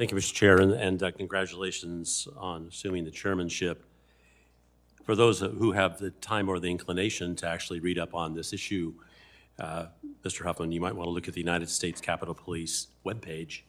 Thank you, Mr. Chair, and congratulations on assuming the chairmanship. For those who have the time or the inclination to actually read up on this issue, Mr. Huffman, you might want to look at the United States Capitol Police webpage,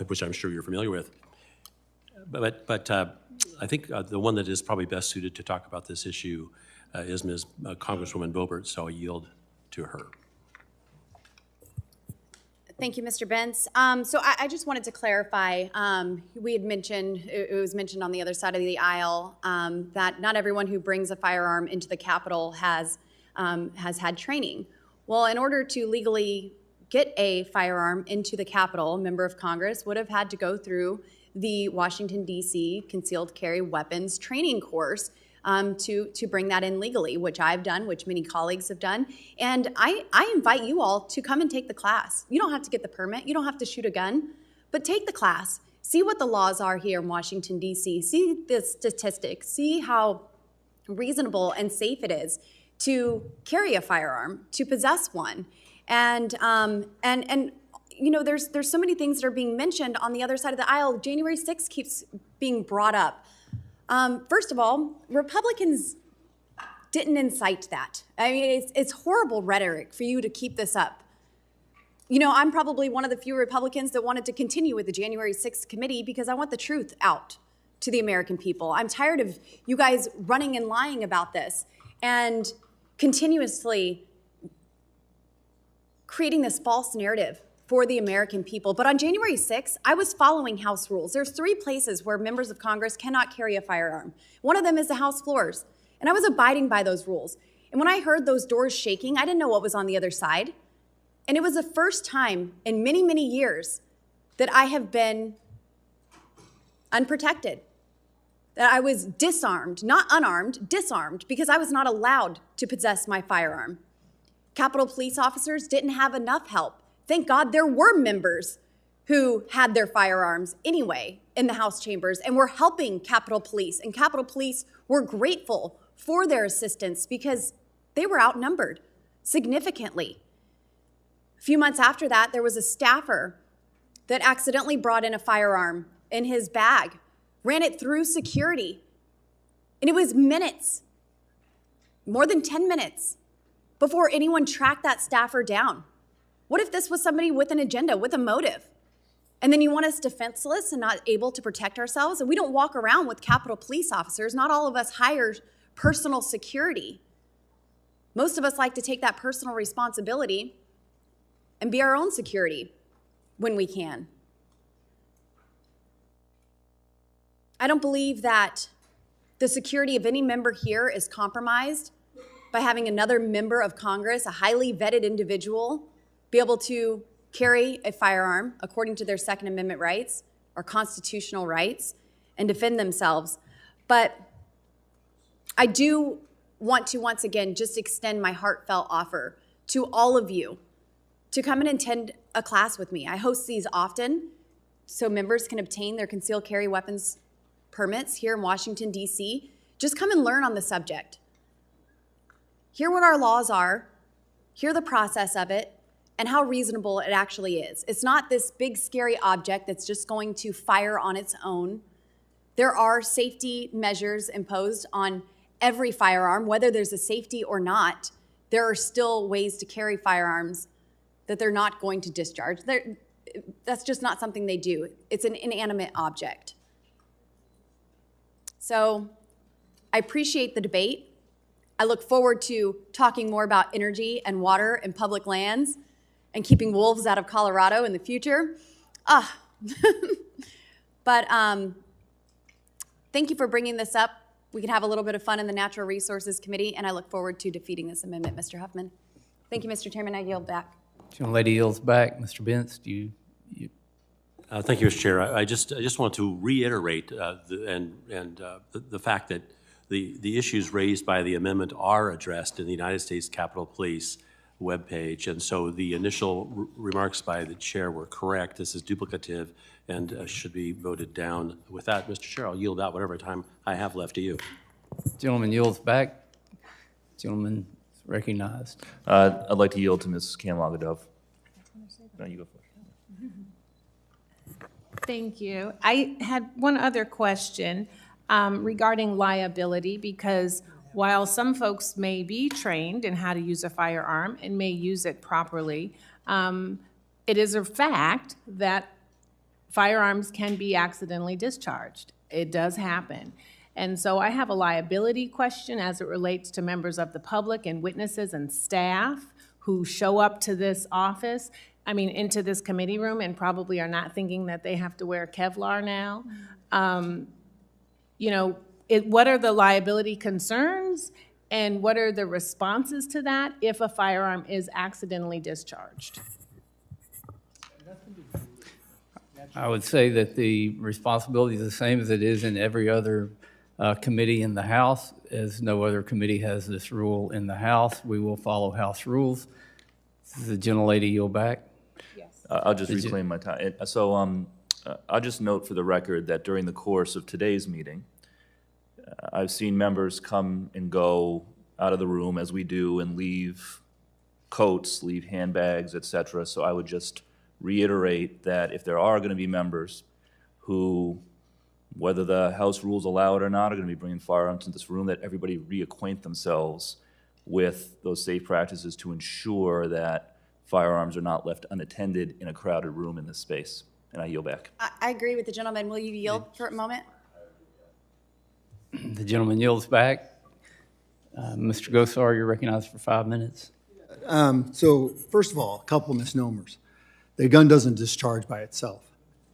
which I'm sure you're familiar with. But I think the one that is probably best suited to talk about this issue is Ms. Congresswoman Boebert, so I yield to her. Thank you, Mr. Bentz. So I just wanted to clarify, we had mentioned, it was mentioned on the other side of the aisle, that not everyone who brings a firearm into the Capitol has had training. Well, in order to legally get a firearm into the Capitol, a member of Congress would have had to go through the Washington, D.C. Concealed Carry Weapons Training Course to bring that in legally, which I've done, which many colleagues have done. And I invite you all to come and take the class. You don't have to get the permit. You don't have to shoot a gun, but take the class. See what the laws are here in Washington, D.C. See the statistics. See how reasonable and safe it is to carry a firearm, to possess one. And you know, there's so many things that are being mentioned on the other side of the aisle. January 6th keeps being brought up. First of all, Republicans didn't incite that. I mean, it's horrible rhetoric for you to keep this up. You know, I'm probably one of the few Republicans that wanted to continue with the January 6th committee because I want the truth out to the American people. I'm tired of you guys running and lying about this and continuously creating this false narrative for the American people. But on January 6th, I was following House rules. There's 3 places where members of Congress cannot carry a firearm. One of them is the House floors. And I was abiding by those rules. And when I heard those doors shaking, I didn't know what was on the other side. And it was the first time in many, many years that I have been unprotected, that I was disarmed, not unarmed, disarmed, because I was not allowed to possess my firearm. Capitol police officers didn't have enough help. Thank God there were members who had their firearms anyway in the House chambers and were helping Capitol Police. And Capitol Police were grateful for their assistance because they were outnumbered significantly. A few months after that, there was a staffer that accidentally brought in a firearm in his bag, ran it through security, and it was minutes, more than 10 minutes, before anyone tracked that staffer down. What if this was somebody with an agenda, with a motive? And then you want us defenseless and not able to protect ourselves? And we don't walk around with Capitol Police officers. Not all of us hire personal security. Most of us like to take that personal responsibility and be our own security when we can. I don't believe that the security of any member here is compromised by having another member of Congress, a highly vetted individual, be able to carry a firearm according to their Second Amendment rights or constitutional rights and defend themselves. But I do want to once again just extend my heartfelt offer to all of you to come and attend a class with me. I host these often so members can obtain their concealed carry weapons permits here in Washington, D.C. Just come and learn on the subject. Hear what our laws are, hear the process of it, and how reasonable it actually is. It's not this big, scary object that's just going to fire on its own. There are safety measures imposed on every firearm, whether there's a safety or not. There are still ways to carry firearms that they're not going to discharge. That's just not something they do. It's an inanimate object. So I appreciate the debate. I look forward to talking more about energy and water and public lands and keeping wolves out of Colorado in the future. But thank you for bringing this up. We can have a little bit of fun in the Natural Resources Committee, and I look forward to defeating this amendment, Mr. Huffman. Thank you, Mr. Chairman. I yield back. Young lady yields back. Mr. Bentz, do you? Thank you, Mr. Chair. I just want to reiterate the fact that the issues raised by the amendment are addressed in the United States Capitol Police webpage, and so the initial remarks by the chair were correct. This is duplicative and should be voted down. With that, Mr. Chair, I'll yield out whatever time I have left to you. Gentleman yields back. Gentleman is recognized. I'd like to yield to Ms. Kamlagadov. No, you go first. Thank you. I had one other question regarding liability, because while some folks may be trained in how to use a firearm and may use it properly, it is a fact that firearms can be accidentally discharged. It does happen. And so I have a liability question as it relates to members of the public and witnesses and staff who show up to this office, into this committee room, and probably are not thinking that they have to wear Kevlar now. What are the liability concerns, and what are the responses to that if a firearm is accidentally discharged? I would say that the responsibility is the same as it is in every other committee in the House, as no other committee has this rule in the House. We will follow House rules. Does the gentlelady yield back? Yes. I'll just reclaim my time. I'll just note for the record that during the course of today's meeting, I've seen members come and go out of the room as we do and leave coats, leave handbags, et cetera. So I would just reiterate that if there are going to be members who, whether the House rules allow it or not, are going to be bringing firearms into this room, that everybody reacquaint themselves with those safe practices to ensure that firearms are not left unattended in a crowded room in this space. And I yield back. I agree with the gentleman. Will you yield for a moment? The gentleman yields back. Mr. Gosar, you're recognized for 5 minutes. So first of all, a couple misnomers. The gun doesn't discharge by itself.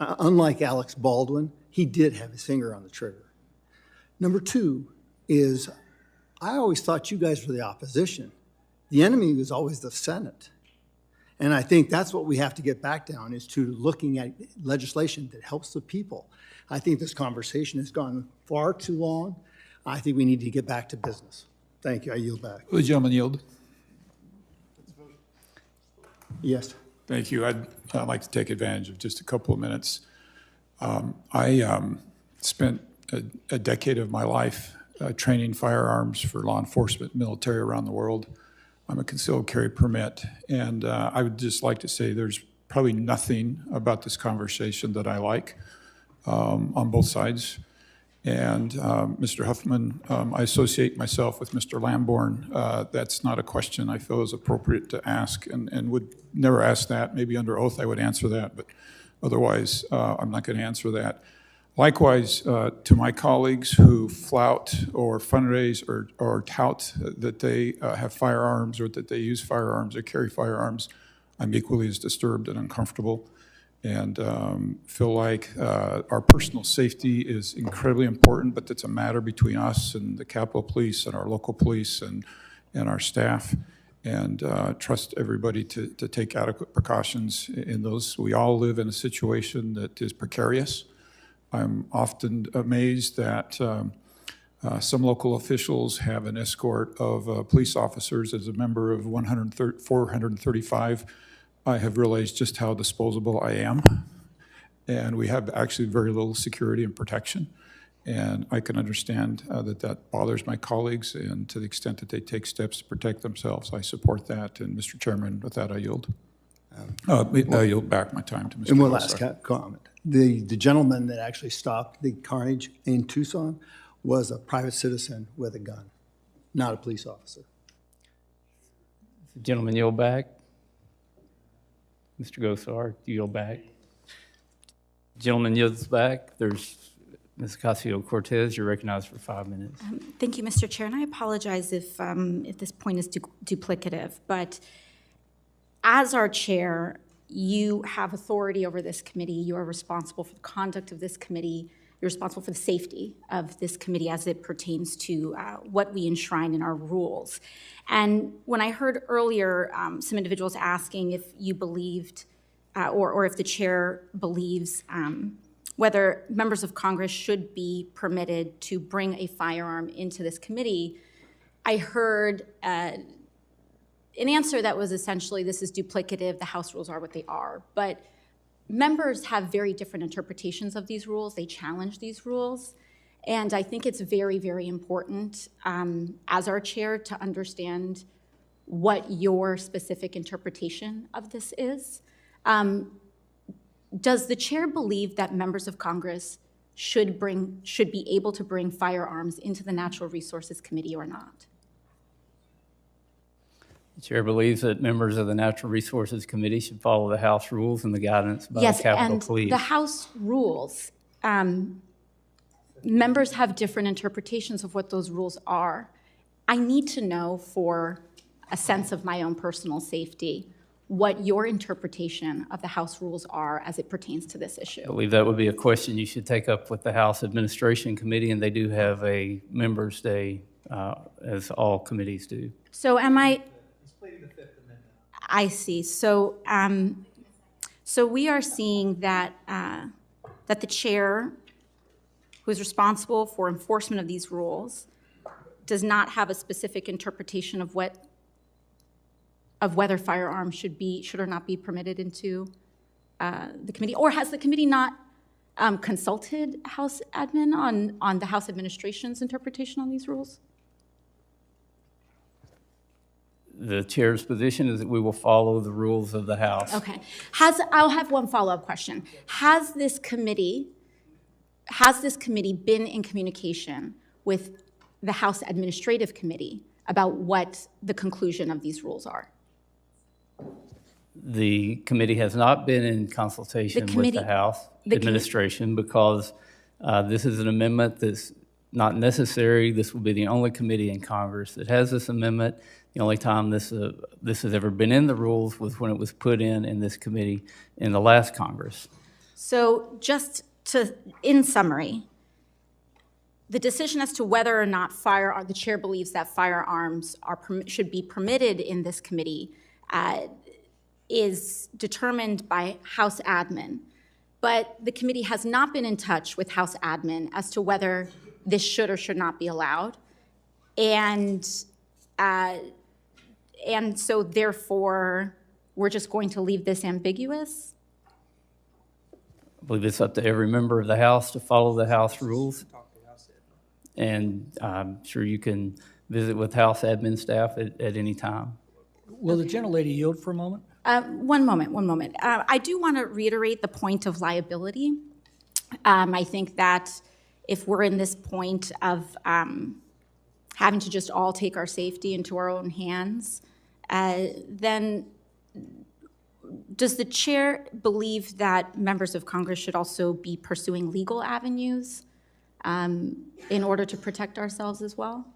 Unlike Alex Baldwin, he did have his finger on the trigger. Number two is, I always thought you guys were the opposition. The enemy was always the Senate. And I think that's what we have to get back down, is to looking at legislation that helps the people. I think this conversation has gone far too long. I think we need to get back to business. Thank you. I yield back. Will the gentleman yield? Yes. Thank you. I'd like to take advantage of just a couple of minutes. I spent a decade of my life training firearms for law enforcement, military around the world. I'm a concealed carry permit, and I would just like to say there's probably nothing about this conversation that I like on both sides. And Mr. Huffman, I associate myself with Mr. Lamborn. That's not a question I feel is appropriate to ask, and would never ask that. Maybe under oath I would answer that, but otherwise I'm not going to answer that. Likewise, to my colleagues who flout or fundraise or tout that they have firearms or that they use firearms or carry firearms, I'm equally as disturbed and uncomfortable, and feel like our personal safety is incredibly important, but it's a matter between us and the Capitol Police and our local police and our staff, and trust everybody to take adequate precautions in those. We all live in a situation that is precarious. I'm often amazed that some local officials have an escort of police officers. As a member of 435, I have realized just how disposable I am. And we have actually very little security and protection. And I can understand that bothers my colleagues, and to the extent that they take steps to protect themselves, I support that. And Mr. Chairman, with that, I yield. I yield back my time to Mr. And one Gosar. last comment. The gentleman that actually stopped the carnage in Tucson was a private citizen with a gun, not a police officer. The gentleman yield back. Mr. Gosar, you yield back. Gentleman yields back. There's Ms. Ocasio-Cortez. You're recognized for 5 minutes. Thank you, Mr. Chair, and I apologize if this point is duplicative, but as our chair, you have authority over this committee. You are responsible for the conduct of this committee. You're responsible for the safety of this committee as it pertains to what we enshrine in our rules. And when I heard earlier some individuals asking if you believed or if the chair believes whether members of Congress should be permitted to bring a firearm into this committee, I heard an answer that was essentially, this is duplicative, the House rules are what they are. But members have very different interpretations of these rules. They challenge these rules. And I think it's very, very important as our chair to understand what your specific interpretation of this is. does the chair believe that members of Congress should be able to bring firearms into the Natural Resources Committee or not? The chair believes that members of the Natural Resources Committee should follow the House rules and the guidance by the Capitol Police. The House rules, members have different interpretations of what those rules are. I need to know, for a sense of my own personal safety, what your interpretation of the House rules are as it pertains to this issue. I believe that would be a question you should take up with the House Administration Committee, and they do have a Members' Day, as all committees do. So I see. So, so we are seeing that, that the chair, who is responsible for enforcement of these rules, does not have a specific interpretation of whether firearms should or not be permitted into the committee? Or has the committee not consulted House admin on the House administration's interpretation on these rules? The chair's position is that we will follow the rules of the House. Okay. I'll have one follow-up question. Has this committee been in communication with the House Administrative Committee about what the conclusion of these rules are? The committee has not been in consultation with the House Administration because this is an amendment that's not necessary. This will be the only committee in Congress that has this amendment. The only time this has ever been in the rules was when it was put in this committee in the last Congress. So just in summary, the decision as to whether or not the chair believes that firearms should be permitted in this committee is determined by House admin. But the committee has not been in touch with House admin as to whether this should or should not be allowed. And so therefore, we're just going to leave this ambiguous? I believe it's up to every member of the House to follow the House rules. And I'm sure you can visit with House admin staff at any time. Will the gentlelady yield for a moment? One moment. I do want to reiterate the point of liability. I think that if we're in this point of having to just all take our safety into our own hands, then does the chair believe that members of Congress should also be pursuing legal avenues in order to protect ourselves as well?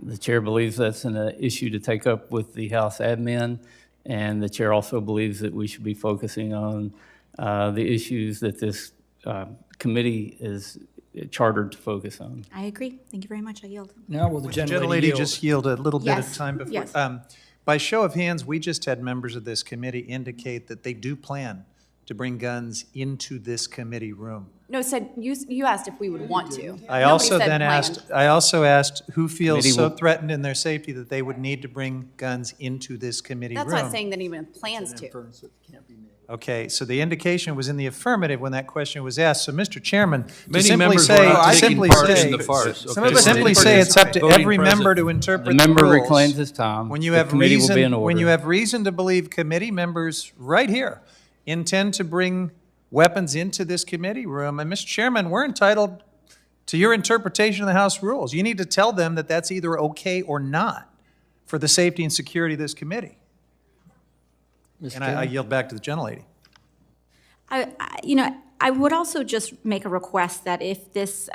The chair believes that's an issue to take up with the House admin, and the chair also believes that we should be focusing on the issues that this committee is chartered to focus on. I agree. Thank you very much. I yield. Now will the gentlelady yield? just yield a little bit of Yes, time before? yes. By show of hands, we just had members of this committee indicate that they do plan to bring guns into this committee room. No, you asked if we would want to. I Nobody also said then plan. asked who feels Committee so will- threatened in their safety that they would need to bring guns into this committee room. That's not saying that even plans to. Inference that can't be made. Okay, so the indication was in the affirmative when that question was asked. So, Mr. Chairman, to Many simply members say, were not to taking simply part say, in the farce. to Okay? simply say it's up to Voting every present. member to interpret The the member rules. reclaims his time. When you The have committee will be in reason, when you order. have reason to believe committee members right here intend to bring weapons into this committee room, and Mr. Chairman, we're entitled to your interpretation of the House rules. You need to tell them that that's either okay or not for the safety and security of this committee. Mr. And I Chairman? yield back to the gentlelady. I would also just make a request that if this,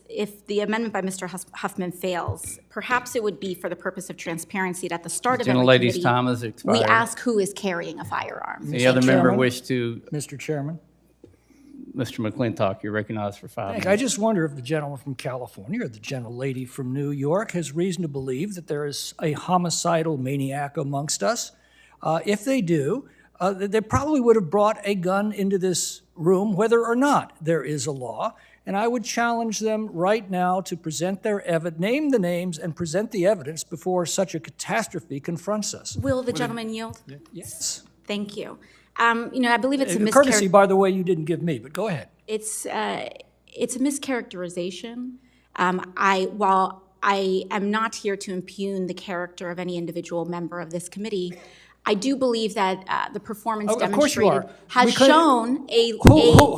if the amendment by Mr. Huffman fails, perhaps it would be for the purpose of transparency that at the start of every Gentlelady's committee, time has expired. we ask who is carrying a firearm. Any other member Chairman? wish to, Mr. Chairman? Mr. McClintock, you're recognized for 5 minutes. I just wonder if the gentleman from California or the gentlelady from New York has reason to believe that there is a homicidal maniac amongst us. If they do, they probably would have brought a gun into this room, whether or not there is a law. And I would challenge them right now to present their evidence, name the names, and present the evidence before such a catastrophe confronts us. Will the gentleman yield? Yes. Thank you. I believe it's a Courtesy, by the way, you didn't give me, but go ahead. It's a mischaracterization. While I am not here to impugn the character of any individual member of this committee, I do believe that the performance Of course you demonstrated are. has We couldn't- shown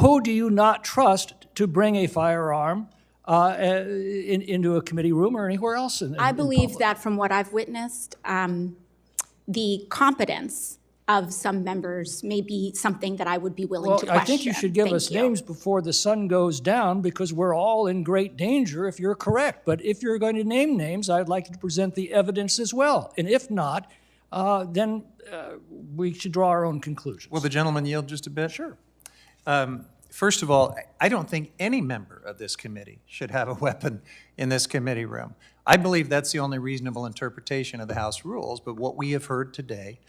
Who do you not trust to bring a firearm into a committee room or anywhere else in I in believe public? that from what I've witnessed, the competence of some members may be something that I would be willing to Well, question. I think you should give Thank us you. names before the sun goes down, because we're all in great danger if you're correct. But if you're going to name names, I'd like you to present the evidence as well. And if not, then we should draw our own conclusions. Will the gentleman yield just a bit? Sure. First of all, I don't think any member of this committee should have a weapon in this committee room. I believe that's the only reasonable interpretation of the House rules, but what we have heard today,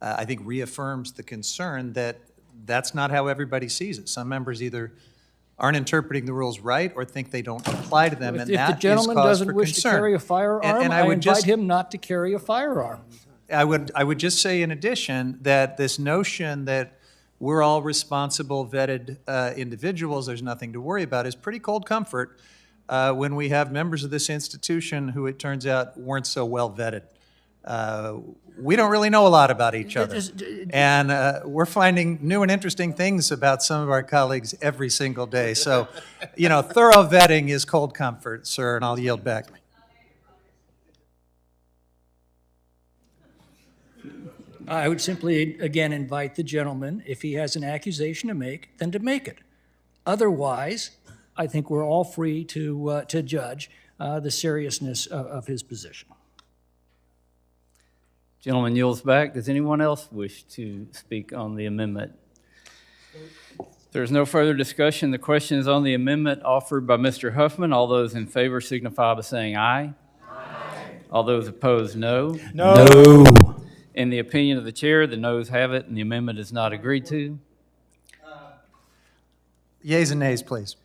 I think reaffirms the concern that that's not how everybody sees it. Some members either aren't interpreting the rules right or think they don't apply to them, and If the that is gentleman cause doesn't for wish to concern. carry a firearm, And I would invite just- him not to carry a firearm. I would just say in addition that this notion that we're all responsible, vetted individuals, there's nothing to worry about, is pretty cold comfort when we have members of this institution who, it turns out, weren't so well vetted. We don't really know a lot about each other. And we're finding new and interesting things about some of our colleagues every single day. So, thorough vetting is cold comfort, sir, and I'll yield back. I would simply, again, invite the gentleman, if he has an accusation to make, then to make it. Otherwise, I think we're all free to judge the seriousness of his position. Gentleman yields back. Does anyone else wish to speak on the amendment? If there's no further discussion, the question is on the amendment offered by Mr. Huffman. All those in favor signify by saying aye. Aye. All those opposed, no. No. In the opinion of the chair, the noes have it, and the amendment is not agreed to. Yeas and nays, please.